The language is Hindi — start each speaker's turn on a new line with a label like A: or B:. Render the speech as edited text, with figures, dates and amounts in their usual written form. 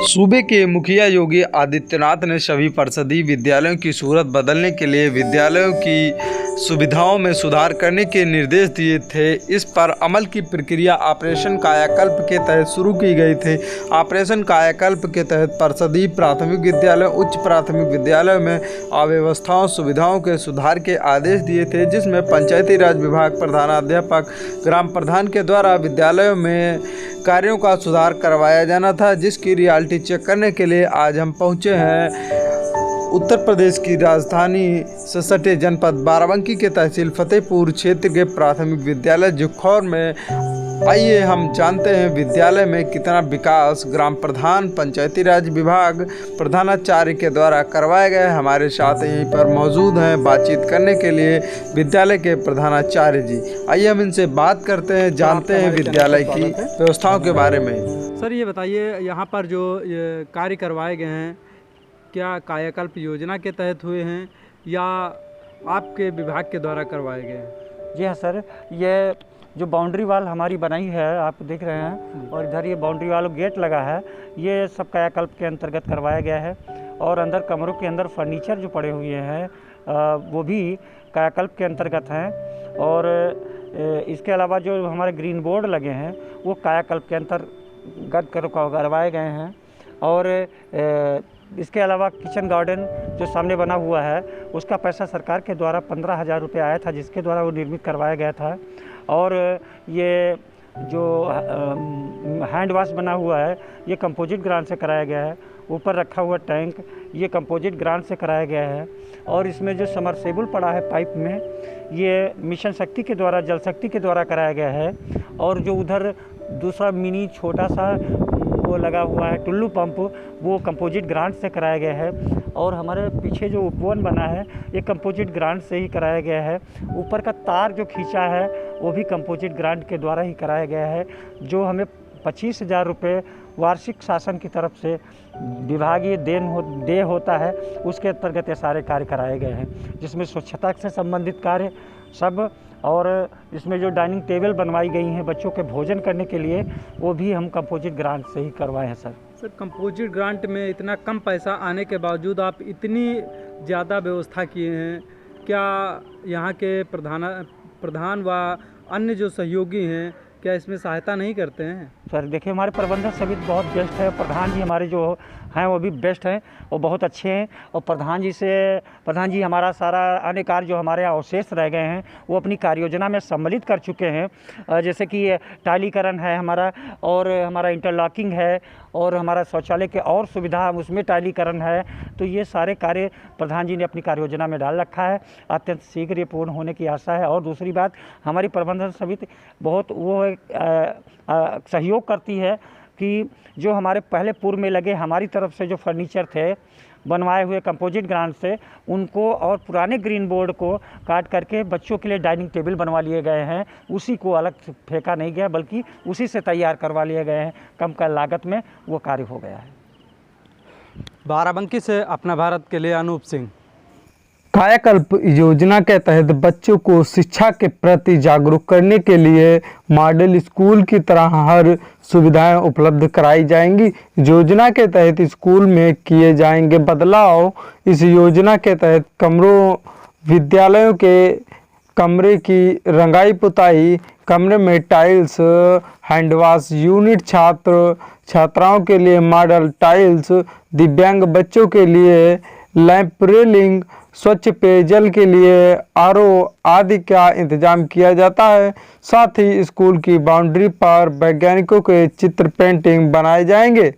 A: सूबे के मुखिया योगी आदित्यनाथ ने सभी परिषदीय विद्यालयों की सूरत बदलने के लिए विद्यालयों की सुविधाओं में सुधार करने के निर्देश दिए थे। इस पर अमल की प्रक्रिया ऑपरेशन कायाकल्प के तहत शुरू की गई थी। ऑपरेशन कायाकल्प के तहत परिषदीय प्राथमिक विद्यालय, उच्च प्राथमिक विद्यालय में अव्यवस्थाओं सुविधाओं के सुधार के आदेश दिए थे, जिसमें पंचायती राज विभाग प्रधानाध्यापक, ग्राम प्रधान के द्वारा विद्यालयों में कार्यों का सुधार करवाया जाना था, जिसकी रियलिटी चेक करने के लिए आज हम पहुंचे हैं उत्तर प्रदेश की राजधानी से सटे जनपद बाराबंकी के तहसील फतेहपुर क्षेत्र के प्राथमिक विद्यालय जुखौर में। आइए हम जानते हैं विद्यालय में कितना विकास ग्राम प्रधान, पंचायती राज विभाग प्रधानाचार्य के द्वारा करवाया गया है। हमारे साथ यहीं पर मौजूद हैं बातचीत करने के लिए विद्यालय के प्रधानाचार्य जी। आइए हम इनसे बात करते हैं, जानते हैं विद्यालय की व्यवस्थाओं के बारे में।
B: सर ये बताइए, यहाँ पर जो ये कार्य करवाए गए हैं क्या कायाकल्प योजना के तहत हुए हैं या आपके विभाग के द्वारा करवाए गए हैं?
C: जी हाँ सर, ये जो बाउंड्री वाल हमारी बनाई है आप देख रहे हैं, और इधर ये बाउंड्री वाल गेट लगा है, ये सब कायाकल्प के अंतर्गत करवाया गया है। और अंदर कमरों के अंदर फर्नीचर जो पड़े हुए हैं वो भी कायाकल्प के अंतर्गत हैं। और इसके अलावा जो हमारे ग्रीन बोर्ड लगे हैं वो कायाकल्प के अंतर्गत करवाए गए हैं। और इसके अलावा किचन गार्डन जो सामने बना हुआ है उसका पैसा सरकार के द्वारा 15,000 रुपये आया था, जिसके द्वारा वो निर्मित करवाया गया था। और ये जो हैंड वॉश बना हुआ है ये कंपोजिट ग्रांट से कराया गया है। ऊपर रखा हुआ टैंक ये कंपोजिट ग्रांट से कराया गया है। और इसमें जो समरसेबल पड़ा है पाइप में, ये मिशन शक्ति के द्वारा, जल शक्ति के द्वारा कराया गया है। और जो उधर दूसरा मिनी छोटा सा वो लगा हुआ है टुल्लू पंप, वो कंपोजिट ग्रांट से कराया गया है। और हमारे पीछे जो उपवन बना है ये कंपोजिट ग्रांट से ही कराया गया है। ऊपर का तार जो खींचा है वो भी कंपोजिट ग्रांट के द्वारा ही कराया गया है, जो हमें 25,000 रुपये वार्षिक शासन की तरफ से विभागीय देय होता है, उसके अंतर्गत ये सारे कार्य कराए गए हैं, जिसमें स्वच्छता से संबंधित कार्य सब। और इसमें जो डाइनिंग टेबल बनवाई गई हैं बच्चों के भोजन करने के लिए, वो भी हम कंपोजिट ग्रांट से ही करवाए हैं सर।
B: सर कंपोजिट ग्रांट में इतना कम पैसा आने के बावजूद आप इतनी ज़्यादा व्यवस्था किए हैं, क्या यहाँ के प्रधान व अन्य जो सहयोगी हैं क्या इसमें सहायता नहीं करते हैं?
C: सर देखिए, हमारे प्रबंधक समिति बहुत बेस्ट है, प्रधान जी हमारे जो हैं वो भी बेस्ट हैं, वो बहुत अच्छे हैं। और प्रधान जी हमारा सारा अन्य कार्य जो हमारे अवशेष रह गए हैं वो अपनी कार्य योजना में सम्मिलित कर चुके हैं। जैसे कि टाइलीकरण है हमारा, और हमारा इंटरलॉकिंग है, और हमारा शौचालय के और सुविधा उसमें टाइलीकरण है। तो ये सारे कार्य प्रधान जी ने अपनी कार्य योजना में डाल रखा है। अत्यंत शीघ्र ये पूर्ण होने की आशा है। और दूसरी बात, हमारी प्रबंधन समिति बहुत सहयोग करती है कि जो हमारे पहले पूर्व में लगे हमारी तरफ से जो फर्नीचर थे बनवाए हुए कंपोजिट ग्रांट से, उनको और पुराने ग्रीन बोर्ड को काट करके बच्चों के लिए डाइनिंग टेबल बनवा लिए गए हैं। उसी को अलग फेंका नहीं गया, बल्कि उसी से तैयार करवा लिए गए हैं। कम का लागत में वो कार्य हो गया है।
B: बाराबंकी से अपना भारत के लिए अनूप सिंह।
A: कायाकल्प योजना के तहत बच्चों को शिक्षा के प्रति जागरूक करने के लिए मॉडल स्कूल की तरह हर सुविधाएं उपलब्ध कराई जाएंगी। योजना के तहत स्कूल में किए जाएंगे बदलाव। इस योजना के तहत विद्यालयों के कमरे की रंगाई पुताई, कमरे में टाइल्स, हैंडवॉश यूनिट, छात्राओं के लिए मॉडल टाइल्स, दिव्यांग बच्चों के लिए लैंप रेलिंग, स्वच्छ पेयजल के लिए आरओ आदि का इंतजाम किया जाता है। साथ ही स्कूल की बाउंड्री पर वैज्ञानिकों के चित्र पेंटिंग बनाए जाएंगे।